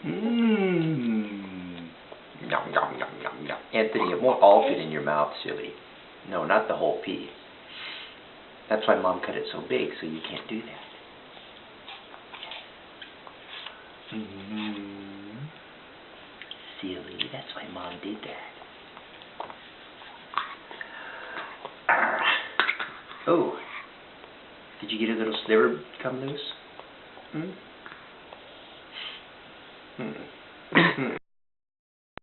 Mmm. Yum, yum, yum, yum, yum. Anthony, it won't all fit in your mouth, silly. No, not the whole pea. That's why Mom cut it so big, so you can't do that. Silly, that's why Mom did that. Oh, did you get a little sliver come loose? Hmm?